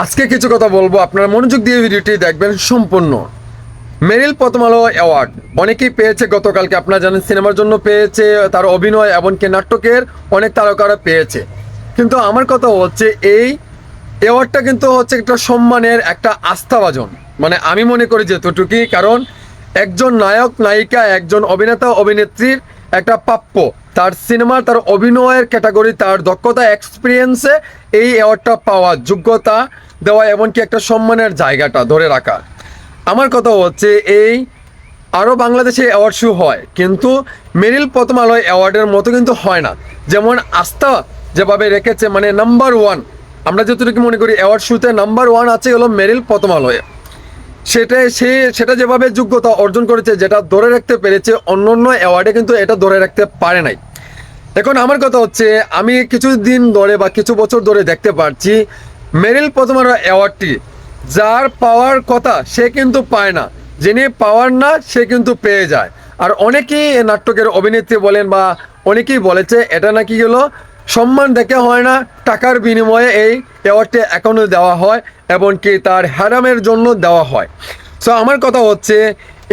আজকে কিছু কথা বলবো, আপনারা মনোযোগ দিয়ে ভিডিওটি দেখবেন সম্পূর্ণ। মেরিল প্রথম আলো অ্যাওয়ার্ড অনেকেই পেয়েছে গতকালকে, আপনারা জানেন সিনেমার জন্য পেয়েছে, তার অভিনয় এমনকি নাটকের অনেক তারকারা পেয়েছে। কিন্তু আমার কথা হচ্ছে এই অ্যাওয়ার্ডটা কিন্তু হচ্ছে একটা সম্মানের একটা আস্থাভাজন, মানে আমি মনে করি যেতটুকুই, কারণ একজন নায়ক নায়িকা একজন অভিনেতা অভিনেত্রীর একটা প্রাপ্য, তার সিনেমা তার অভিনয়ের ক্যাটাগরি তার দক্ষতা এক্সপিরিয়েন্সে এই অ্যাওয়ার্ডটা পাওয়ার যোগ্যতা দেওয়া এমনকি একটা সম্মানের জায়গাটা ধরে রাখা। আমার কথা হচ্ছে এই আরও বাংলাদেশে অ্যাওয়ার্ড শো হয়, কিন্তু মেরিল প্রথম আলো অ্যাওয়ার্ডের মতো কিন্তু হয় না। যেমন আস্থা যেভাবে রেখেছে, মানে নাম্বার ওয়ান, আমরা যতটুকু মনে করি অ্যাওয়ার্ড শোতে নাম্বার ওয়ান আছে হলো মেরিল প্রথম আলোয়, সেটা যেভাবে যোগ্যতা অর্জন করেছে, যেটা ধরে রাখতে পেরেছে, অন্য অন্য অ্যাওয়ার্ডে কিন্তু এটা ধরে রাখতে পারে নাই। এখন আমার কথা হচ্ছে আমি কিছুদিন ধরে বা কিছু বছর ধরে দেখতে পাচ্ছি মেরিল প্রথম আলো অ্যাওয়ার্ডটি যার পাওয়ার কথা সে কিন্তু পায় না, যিনি পাওয়ার না সে কিন্তু পেয়ে যায়। আর অনেকেই নাটকের অভিনেত্রী বলেন বা অনেকেই বলেছে এটা নাকি হলো সম্মান দেখে হয় না, টাকার বিনিময়ে এই অ্যাওয়ার্ডটি এখনও দেওয়া হয়, এমনকি তার হ্যারামের জন্য দেওয়া হয়। সো আমার কথা হচ্ছে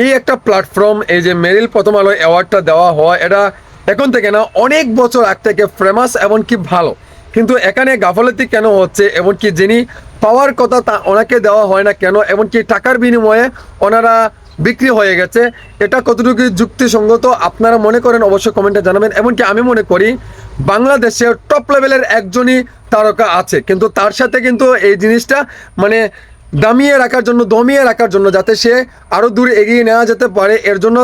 এই একটা প্ল্যাটফর্ম, এই যে মেরিল প্রথম আলো অ্যাওয়ার্ডটা দেওয়া হয়, এটা এখন থেকে না অনেক বছর আগ থেকে ফেমাস এমনকি ভালো, কিন্তু এখানে গাফলতি কেন হচ্ছে, এমনকি যিনি পাওয়ার কথা তা ওনাকে দেওয়া হয় না কেন, এমনকি টাকার বিনিময়ে ওনারা বিক্রি হয়ে গেছে, এটা কতটুকু যুক্তিসঙ্গত আপনারা মনে করেন অবশ্যই কমেন্টে জানাবেন। এমনকি আমি মনে করি বাংলাদেশের টপ লেভেলের একজনই তারকা আছে, কিন্তু তার সাথে কিন্তু এই জিনিসটা মানে দমিয়ে রাখার জন্য যাতে সে আরও দূরে এগিয়ে নেওয়া যেতে পারে, এর জন্য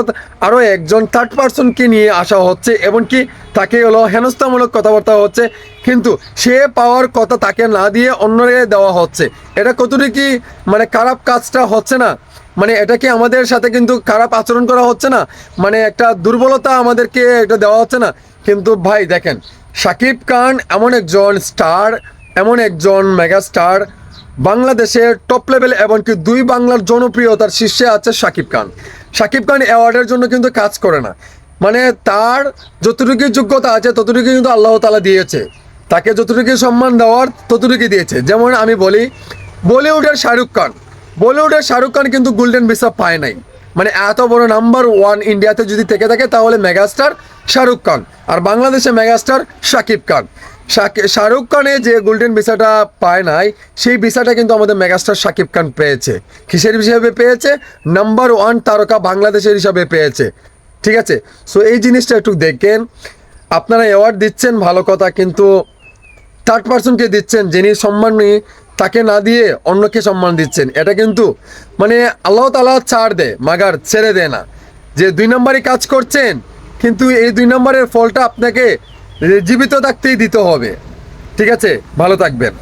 আরও একজন থার্ড পার্সনকে নিয়ে আসা হচ্ছে, এমনকি তাকে হলো হেনস্থামূলক কথাবার্তা হচ্ছে, কিন্তু সে পাওয়ার কথা তাকে না দিয়ে অন্যকে দেওয়া হচ্ছে। এটা কতটুকু মানে খারাপ কাজটা হচ্ছে না, মানে এটা কি আমাদের সাথে কিন্তু খারাপ আচরণ করা হচ্ছে না, মানে একটা দুর্বলতা আমাদেরকে এটা দেওয়া হচ্ছে না। কিন্তু ভাই দেখেন, শাকিব খান এমন একজন স্টার, এমন একজন মেগা স্টার, বাংলাদেশের টপ লেভেল এমনকি দুই বাংলার জনপ্রিয়তার শীর্ষে আছে শাকিব খান। শাকিব খান অ্যাওয়ার্ডের জন্য কিন্তু কাজ করে না, মানে তার যতটুকু যোগ্যতা আছে ততটুকু কিন্তু আল্লাহ তাআলা দিয়েছে, তাকে যতটুকু সম্মান দেওয়ার ততটুকু দিয়েছে। যেমন আমি বলি বলিউডের শাহরুখ খান কিন্তু গোল্ডেন ভিসা পায় নাই, মানে এত বড় নাম্বার ওয়ান ইন্ডিয়াতে যদি থেকে থাকে তাহলে মেগাস্টার শাহরুখ খান, আর বাংলাদেশে মেগাস্টার শাকিব খান। শাহরুখ খানে যে গোল্ডেন ভিসাটা পায় নাই, সেই ভিসাটা কিন্তু আমাদের মেগাস্টার শাকিব খান পেয়েছে। কিসের হিসাবে পেয়েছে? নাম্বার ওয়ান তারকা বাংলাদেশের হিসাবে পেয়েছে। ঠিক আছে, সো এই জিনিসটা একটু দেখেন। আপনারা অ্যাওয়ার্ড দিচ্ছেন ভালো কথা, কিন্তু থার্ড পার্সনকে দিচ্ছেন, যিনি সম্মান তাকে না দিয়ে অন্যকে সম্মান দিচ্ছেন, এটা কিন্তু মানে আল্লাহ তাআলা ছাড় দেয় মাগার ছেড়ে দেয় না, যে দুই নম্বরই কাজ করছেন, কিন্তু এই দুই নম্বরের ফলটা আপনাকে জীবিত থাকতেই দিতে হবে। ঠিক আছে, ভালো থাকবেন।